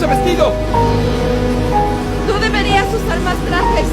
ese vestido! Tú deberías usar más trajes.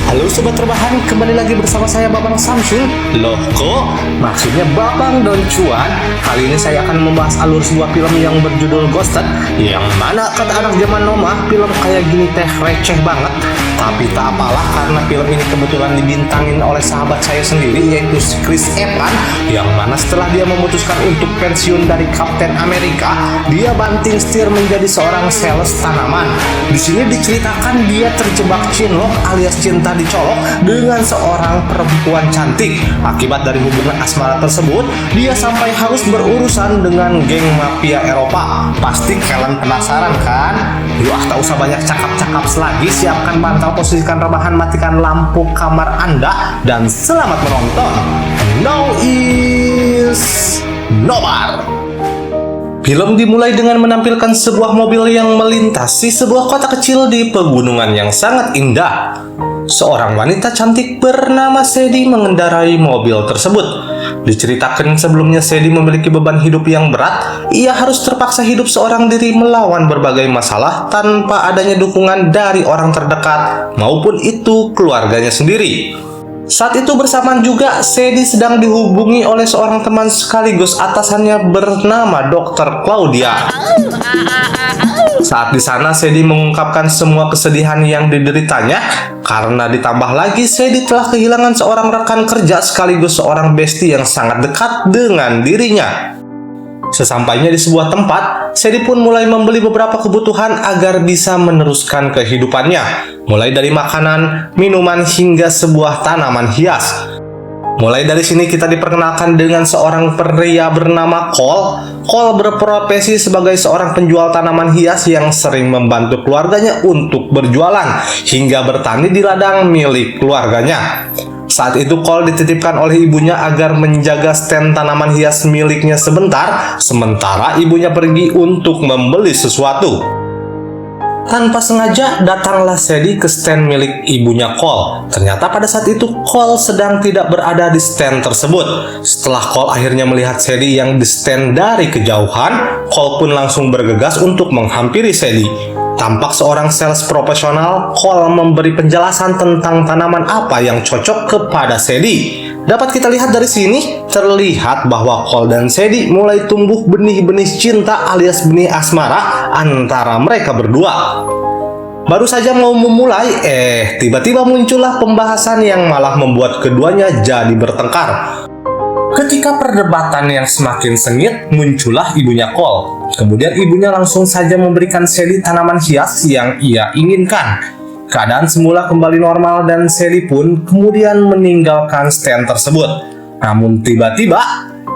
Halo Sobat Rebahan, kembali lagi bersama saya Babang Samsul. Loh kok? Maksudnya Babang Don Cuan? Kali ini saya akan membahas alur sebuah film yang berjudul Ghosted, yang mana kata anak zaman Noma, film kayak gini teh receh banget. Tapi tak apalah, karena film ini kebetulan dibintangin oleh sahabat saya sendiri, yaitu Chris Evans, yang mana setelah dia memutuskan untuk pensiun dari Captain America, dia banting setir menjadi seorang sales tanaman. Di sini diceritakan dia terjebak cinlok alias cinta dicolok dengan seorang perempuan cantik. Akibat dari hubungan asmara tersebut, dia sampai harus berurusan dengan geng mafia Eropa. Pasti kalian penasaran kan? Yuk, tak usah banyak cakap-cakap lagi, siapkan bantal, posisikan rebahan, matikan lampu kamar Anda, dan selamat menonton. Now is Nobar. Film dimulai dengan menampilkan sebuah mobil yang melintasi sebuah kota kecil di pegunungan yang sangat indah. Seorang wanita cantik bernama Sadie mengendarai mobil tersebut. Diceritakan sebelumnya Sadie memiliki beban hidup yang berat. Ia harus terpaksa hidup seorang diri melawan berbagai masalah tanpa adanya dukungan dari orang terdekat maupun itu keluarganya sendiri. Saat itu bersamaan juga Sadie sedang dihubungi oleh seorang teman sekaligus atasannya bernama Dr. Claudia. Saat di sana Sadie mengungkapkan semua kesedihan yang dideritanya karena ditambah lagi Sadie telah kehilangan seorang rekan kerja sekaligus seorang bestie yang sangat dekat dengan dirinya. Sesampainya di sebuah tempat, Sadie pun mulai membeli beberapa kebutuhan agar bisa meneruskan kehidupannya, mulai dari makanan, minuman, hingga sebuah tanaman hias. Mulai dari sini kita diperkenalkan dengan seorang pria bernama Cole. Cole berprofesi sebagai seorang penjual tanaman hias yang sering membantu keluarganya untuk berjualan, hingga bertani di ladang milik keluarganya. Saat itu Cole dititipkan oleh ibunya agar menjaga stand tanaman hias miliknya sebentar, sementara ibunya pergi untuk membeli sesuatu. Tanpa sengaja datanglah Sadie ke stand milik ibunya Cole. Ternyata pada saat itu Cole sedang tidak berada di stand tersebut. Setelah Cole akhirnya melihat Sadie yang di stand dari kejauhan, Cole pun langsung bergegas untuk menghampiri Sadie. Tampak seorang sales profesional, Cole memberi penjelasan tentang tanaman apa yang cocok kepada Sadie. Dapat kita lihat dari sini, terlihat bahwa Cole dan Sadie mulai tumbuh benih-benih cinta alias benih asmara antara mereka berdua. Baru saja mau memulai, tiba-tiba muncullah pembahasan yang malah membuat keduanya jadi bertengkar. Ketika perdebatan yang semakin sengit, muncullah ibunya Cole. Kemudian ibunya langsung saja memberikan Sadie tanaman hias yang ia inginkan. Keadaan semula kembali normal dan Sadie pun kemudian meninggalkan stand tersebut. Namun tiba-tiba,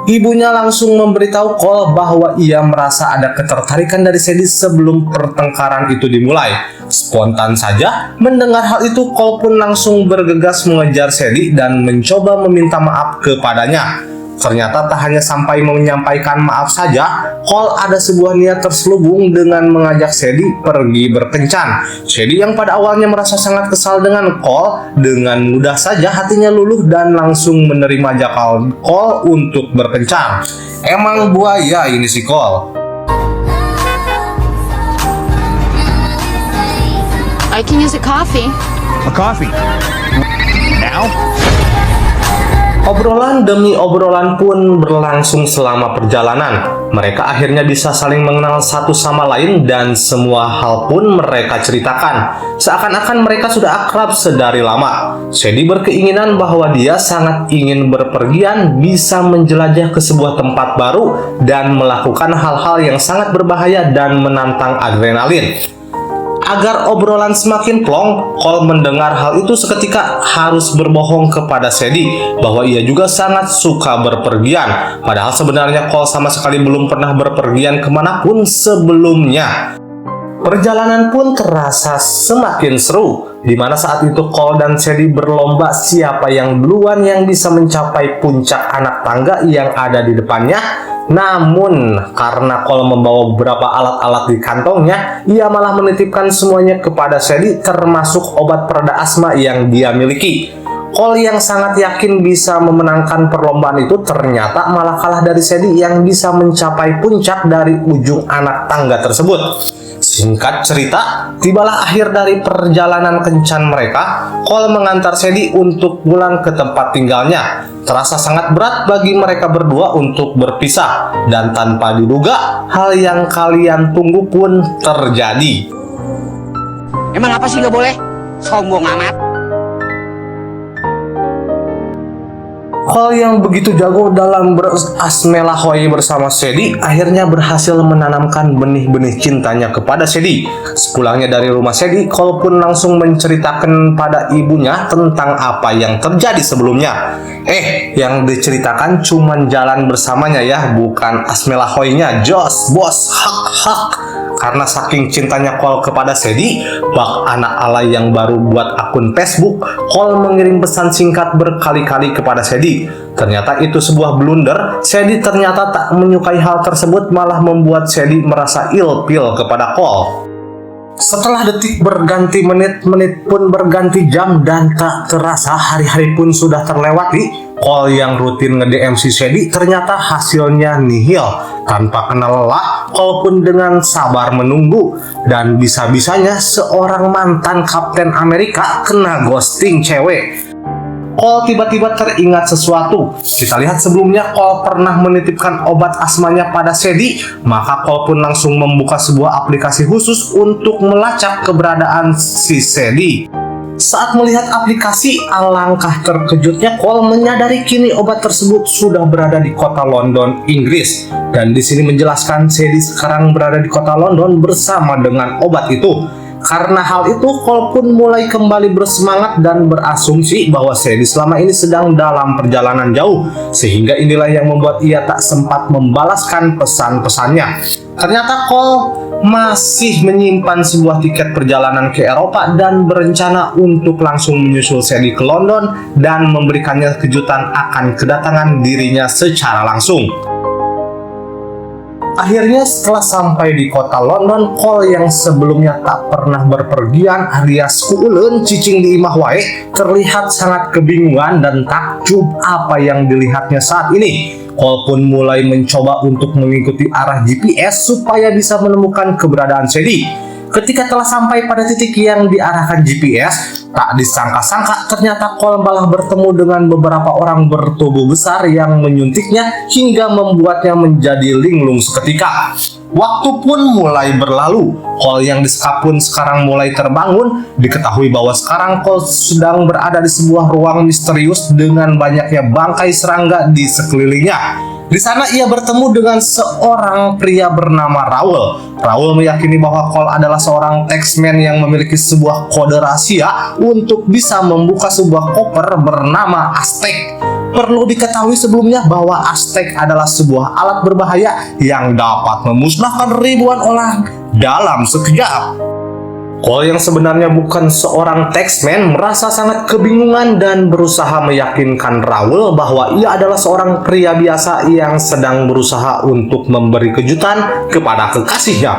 ibunya langsung memberitahu Cole bahwa ia merasa ada ketertarikan dari Sadie sebelum pertengkaran itu dimulai. Spontan saja mendengar hal itu, Cole pun langsung bergegas mengejar Sadie dan mencoba meminta maaf kepadanya. Ternyata tak hanya sampai menyampaikan maaf saja, Cole ada sebuah niat terselubung dengan mengajak Sadie pergi berkencan. Sadie yang pada awalnya merasa sangat kesal dengan Cole, dengan mudah saja hatinya luluh dan langsung menerima ajakan Cole untuk berkencan. Emang buaya ini si Cole. I can use a coffee. A coffee. Now? Obrolan demi obrolan pun berlangsung selama perjalanan. Mereka akhirnya bisa saling mengenal satu sama lain dan semua hal pun mereka ceritakan. Seakan-akan mereka sudah akrab sedari lama. Sadie berkeinginan bahwa dia sangat ingin berpergian, bisa menjelajah ke sebuah tempat baru dan melakukan hal-hal yang sangat berbahaya dan menantang adrenalin. Agar obrolan semakin plong, Cole mendengar hal itu seketika harus berbohong kepada Sadie bahwa ia juga sangat suka berpergian. Padahal sebenarnya Cole sama sekali belum pernah berpergian kemanapun sebelumnya. Perjalanan pun terasa semakin seru, di mana saat itu Cole dan Sadie berlomba siapa yang duluan yang bisa mencapai puncak anak tangga yang ada di depannya. Namun, karena Cole membawa beberapa alat-alat di kantongnya, ia malah menitipkan semuanya kepada Sadie, termasuk obat pereda asma yang dia miliki. Cole yang sangat yakin bisa memenangkan perlombaan itu ternyata malah kalah dari Sadie yang bisa mencapai puncak dari ujung anak tangga tersebut. Singkat cerita, tibalah akhir dari perjalanan kencan mereka. Cole mengantar Sadie untuk pulang ke tempat tinggalnya. Terasa sangat berat bagi mereka berdua untuk berpisah, dan tanpa diduga, hal yang kalian tunggu pun terjadi. Emang apa sih nggak boleh? Sombong amat. Cole yang begitu jago dalam berasmelahoy bersama Sadie akhirnya berhasil menanamkan benih-benih cintanya kepada Sadie. Sepulangnya dari rumah Sadie, Cole pun langsung menceritakan pada ibunya tentang apa yang terjadi sebelumnya. Yang diceritakan cuman jalan bersamanya ya, bukan asmelahoynya. Jos, bos, hak. Karena saking cintanya Cole kepada Sadie, bak anak alay yang baru buat akun Facebook, Cole mengirim pesan singkat berkali-kali kepada Sadie. Ternyata itu sebuah blunder. Sadie ternyata tak menyukai hal tersebut, malah membuat Sadie merasa ilfil kepada Cole. Setelah detik berganti menit, menit pun berganti jam, dan tak terasa hari-hari pun sudah terlewati. Cole yang rutin nge-DM si Sadie ternyata hasilnya nihil. Tanpa kenal lelah, Cole pun dengan sabar menunggu, dan bisa-bisanya seorang mantan Kapten Amerika kena ghosting cewek. Cole tiba-tiba teringat sesuatu. Kita lihat sebelumnya Cole pernah menitipkan obat asmanya pada Sadie, maka Cole pun langsung membuka sebuah aplikasi khusus untuk melacak keberadaan si Sadie. Saat melihat aplikasi, alangkah terkejutnya Cole menyadari kini obat tersebut sudah berada di kota London, Inggris. Dan di sini menjelaskan Sadie sekarang berada di kota London bersama dengan obat itu. Karena hal itu, Cole pun mulai kembali bersemangat dan berasumsi bahwa Sadie selama ini sedang dalam perjalanan jauh, sehingga inilah yang membuat ia tak sempat membalaskan pesan-pesannya. Ternyata Cole masih menyimpan sebuah tiket perjalanan ke Eropa dan berencana untuk langsung menyusul Sadie ke London dan memberikannya kejutan akan kedatangan dirinya secara langsung. Akhirnya setelah sampai di kota London, Cole yang sebelumnya tak pernah berpergian alias kuuleun cicing di imah wae terlihat sangat kebingungan dan takjub apa yang dilihatnya saat ini. Cole pun mulai mencoba untuk mengikuti arah GPS supaya bisa menemukan keberadaan Sadie. Ketika telah sampai pada titik yang diarahkan GPS, tak disangka-sangka ternyata Cole malah bertemu dengan beberapa orang bertubuh besar yang menyuntiknya hingga membuatnya menjadi linglung seketika. Waktu pun mulai berlalu. Cole yang disekap pun sekarang mulai terbangun. Diketahui bahwa sekarang Cole sedang berada di sebuah ruang misterius dengan banyaknya bangkai serangga di sekelilingnya. Di sana ia bertemu dengan seorang pria bernama Raul. Raul meyakini bahwa Cole adalah seorang taxman yang memiliki sebuah kode rahasia untuk bisa membuka sebuah koper bernama Aztec. Perlu diketahui sebelumnya bahwa Aztec adalah sebuah alat berbahaya yang dapat memusnahkan ribuan orang dalam sekejap. Cole yang sebenarnya bukan seorang taxman merasa sangat kebingungan dan berusaha meyakinkan Raul bahwa ia adalah seorang pria biasa yang sedang berusaha untuk memberi kejutan kepada kekasihnya.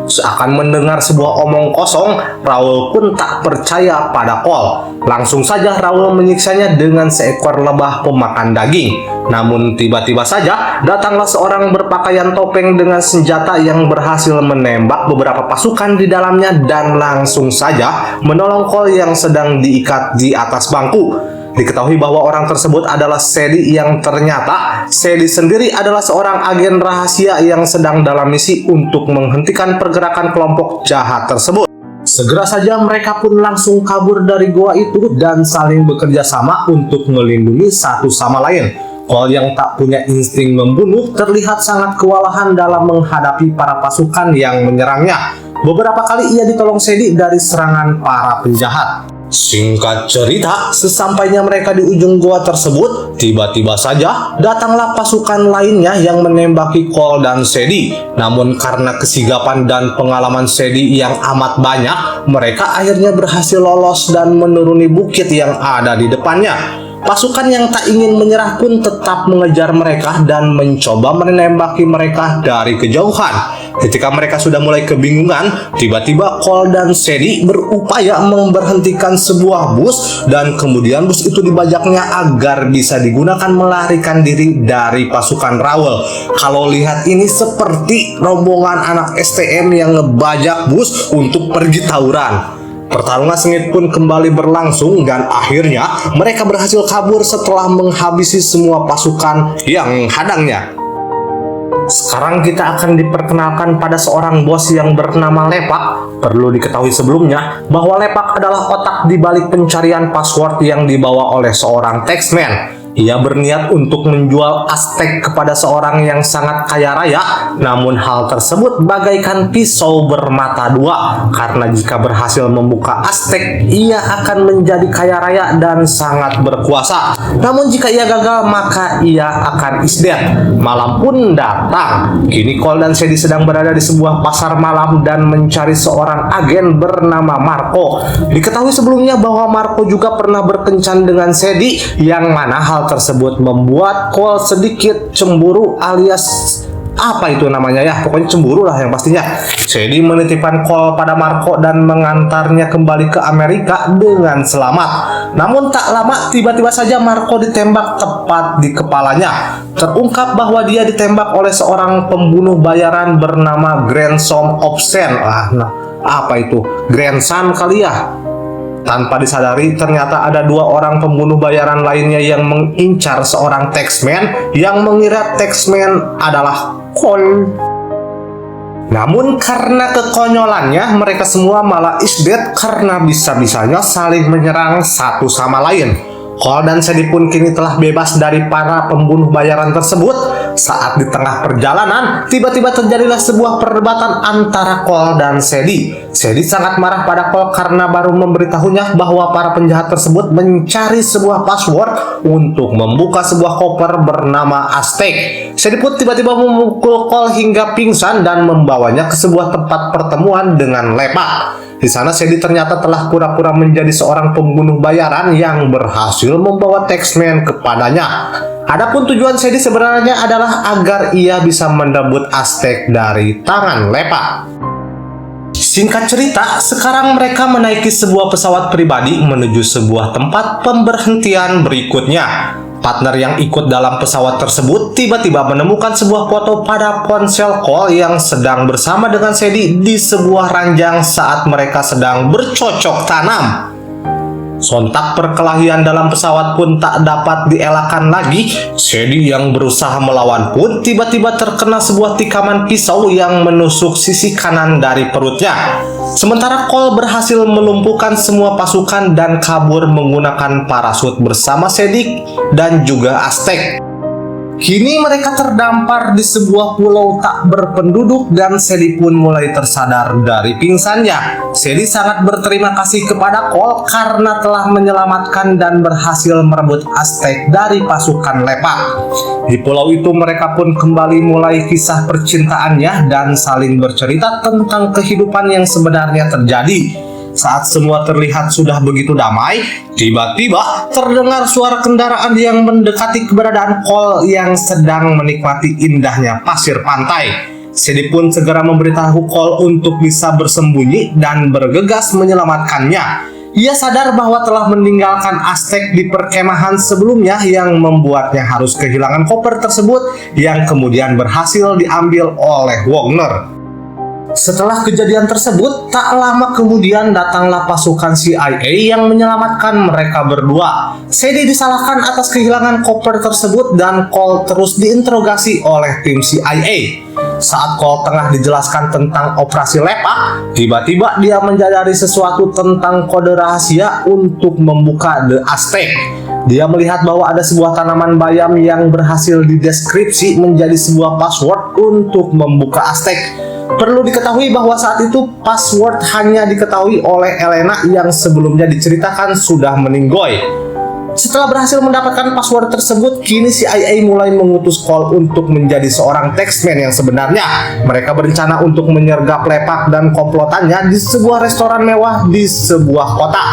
Seakan mendengar sebuah omong kosong, Raul pun tak percaya pada Cole. Langsung saja Raul menyiksanya dengan seekor lebah pemakan daging. Namun tiba-tiba saja datanglah seorang berpakaian topeng dengan senjata yang berhasil menembak beberapa pasukan di dalamnya dan langsung saja menolong Cole yang sedang diikat di atas bangku. Diketahui bahwa orang tersebut adalah Sadie yang ternyata Sadie sendiri adalah seorang agen rahasia yang sedang dalam misi untuk menghentikan pergerakan kelompok jahat tersebut. Segera saja mereka pun langsung kabur dari goa itu dan saling bekerja sama untuk melindungi satu sama lain. Cole yang tak punya insting membunuh terlihat sangat kewalahan dalam menghadapi para pasukan yang menyerangnya. Beberapa kali ia ditolong Sadie dari serangan para penjahat. Singkat cerita, sesampainya mereka di ujung goa tersebut, tiba-tiba saja datanglah pasukan lainnya yang menembaki Cole dan Sadie. Namun karena kesigapan dan pengalaman Sadie yang amat banyak, mereka akhirnya berhasil lolos dan menuruni bukit yang ada di depannya. Pasukan yang tak ingin menyerah pun tetap mengejar mereka dan mencoba menembaki mereka dari kejauhan. Ketika mereka sudah mulai kebingungan, tiba-tiba Cole dan Sadie berupaya memberhentikan sebuah bus dan kemudian bus itu dibajaknya agar bisa digunakan melarikan diri dari pasukan Raoul. Kalau lihat ini seperti rombongan anak STM yang ngebajak bus untuk pergi tawuran. Pertarungan sengit pun kembali berlangsung dan akhirnya mereka berhasil kabur setelah menghabisi semua pasukan yang menghadangnya. Sekarang kita akan diperkenalkan pada seorang bos yang bernama Lepak. Perlu diketahui sebelumnya bahwa Lepak adalah otak di balik pencarian password yang dibawa oleh seorang taxman. Ia berniat untuk menjual Aztec kepada seorang yang sangat kaya raya, namun hal tersebut bagaikan pisau bermata dua, karena jika berhasil membuka Aztec, ia akan menjadi kaya raya dan sangat berkuasa. Namun jika ia gagal, maka ia akan is dead. Malam pun datang. Kini Cole dan Sadie sedang berada di sebuah pasar malam dan mencari seorang agen bernama Marco. Diketahui sebelumnya bahwa Marco juga pernah berkencan dengan Sadie, yang mana hal tersebut membuat Cole sedikit cemburu, alias apa itu namanya ya, pokoknya cemburu lah yang pastinya. Sadie menitipkan Cole pada Marco dan mengantarnya kembali ke Amerika dengan selamat. Namun tak lama tiba-tiba saja Marco ditembak tepat di kepalanya. Terungkap bahwa dia ditembak oleh seorang pembunuh bayaran bernama Grandson of Sen. Apa itu? Grandson kali ya? Tanpa disadari, ternyata ada dua orang pembunuh bayaran lainnya yang mengincar seorang taxman yang mengira taxman adalah Cole. Namun karena kekonyolannya, mereka semua malah is dead karena bisa-bisanya saling menyerang satu sama lain. Cole dan Sadie pun kini telah bebas dari para pembunuh bayaran tersebut. Saat di tengah perjalanan, tiba-tiba terjadilah sebuah perdebatan antara Cole dan Sadie. Sadie sangat marah pada Cole karena baru memberitahunya bahwa para penjahat tersebut mencari sebuah password untuk membuka sebuah koper bernama Aztec. Sadie pun tiba-tiba memukul Cole hingga pingsan dan membawanya ke sebuah tempat pertemuan dengan Lepak. Di sana Sadie ternyata telah pura-pura menjadi seorang pembunuh bayaran yang berhasil membawa taxman kepadanya. Adapun tujuan Sadie sebenarnya adalah agar ia bisa merebut Aztec dari tangan Lepak. Singkat cerita, sekarang mereka menaiki sebuah pesawat pribadi menuju sebuah tempat pemberhentian berikutnya. Partner yang ikut dalam pesawat tersebut tiba-tiba menemukan sebuah foto pada ponsel Cole yang sedang bersama dengan Sadie di sebuah ranjang saat mereka sedang bercocok tanam. Sontak perkelahian dalam pesawat pun tak dapat dielakkan lagi. Sadie yang berusaha melawan pun tiba-tiba terkena sebuah tikaman pisau yang menusuk sisi kanan dari perutnya. Sementara Cole berhasil melumpuhkan semua pasukan dan kabur menggunakan parasut bersama Sadie dan juga Aztec. Kini mereka terdampar di sebuah pulau tak berpenduduk dan Sadie pun mulai tersadar dari pingsannya. Sadie sangat berterima kasih kepada Cole karena telah menyelamatkan dan berhasil merebut Aztec dari pasukan Lepak. Di pulau itu mereka pun kembali mulai kisah percintaannya dan saling bercerita tentang kehidupan yang sebenarnya terjadi. Saat semua terlihat sudah begitu damai, tiba-tiba terdengar suara kendaraan yang mendekati keberadaan Cole yang sedang menikmati indahnya pasir pantai. Sadie pun segera memberitahu Cole untuk bisa bersembunyi dan bergegas menyelamatkannya. Ia sadar bahwa telah meninggalkan Aztec di perkemahan sebelumnya yang membuatnya harus kehilangan koper tersebut yang kemudian berhasil diambil oleh Wagner. Setelah kejadian tersebut, tak lama kemudian datanglah pasukan CIA yang menyelamatkan mereka berdua. Sadie disalahkan atas kehilangan koper tersebut dan Cole terus diinterogasi oleh tim CIA. Saat Cole tengah dijelaskan tentang operasi Lepak, tiba-tiba dia menyadari sesuatu tentang kode rahasia untuk membuka The Aztec. Dia melihat bahwa ada sebuah tanaman bayam yang berhasil dideskripsi menjadi sebuah password untuk membuka Aztec. Perlu diketahui bahwa saat itu password hanya diketahui oleh Elena yang sebelumnya diceritakan sudah meninggoy. Setelah berhasil mendapatkan password tersebut, kini CIA mulai mengutus Cole untuk menjadi seorang taxman yang sebenarnya. Mereka berencana untuk menyergap Lepak dan komplotannya di sebuah restoran mewah di sebuah kota.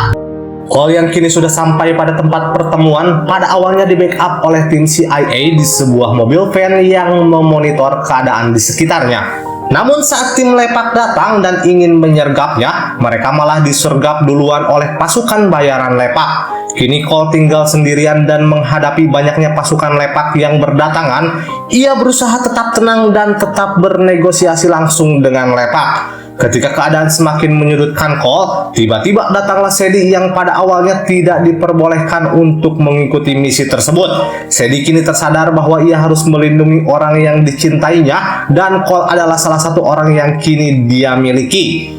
Cole yang kini sudah sampai pada tempat pertemuan pada awalnya di backup oleh tim CIA di sebuah mobil van yang memonitor keadaan di sekitarnya. Namun saat tim Lepak datang dan ingin menyergapnya, mereka malah disergap duluan oleh pasukan bayaran Lepak. Kini Cole tinggal sendirian dan menghadapi banyaknya pasukan Lepak yang berdatangan. Ia berusaha tetap tenang dan tetap bernegosiasi langsung dengan Lepak. Ketika keadaan semakin menyudutkan Cole, tiba-tiba datanglah Sadie yang pada awalnya tidak diperbolehkan untuk mengikuti misi tersebut. Sadie kini tersadar bahwa ia harus melindungi orang yang dicintainya, dan Cole adalah salah satu orang yang kini dia miliki.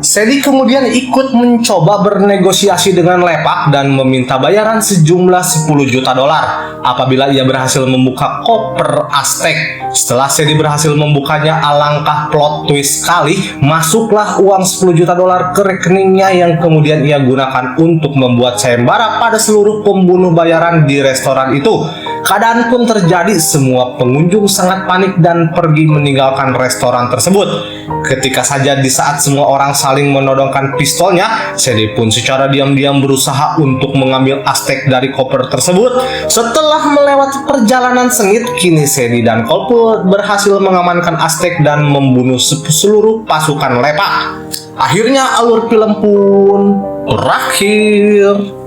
Sadie kemudian ikut mencoba bernegosiasi dengan Lepak dan meminta bayaran sejumlah 10 juta dolar apabila ia berhasil membuka koper Aztec. Setelah Sadie berhasil membukanya, alangkah plot twist sekali, masuklah uang 10 juta dolar ke rekeningnya yang kemudian ia gunakan untuk membuat sayembara pada seluruh pembunuh bayaran di restoran itu. Keadaan pun terjadi, semua pengunjung sangat panik dan pergi meninggalkan restoran tersebut. Ketika saja di saat semua orang saling menodongkan pistolnya, Sadie pun secara diam-diam berusaha untuk mengambil Aztec dari koper tersebut. Setelah melewati perjalanan sengit, kini Sadie dan Cole pun berhasil mengamankan Aztec dan membunuh seluruh pasukan Lepak. Akhirnya alur film pun berakhir.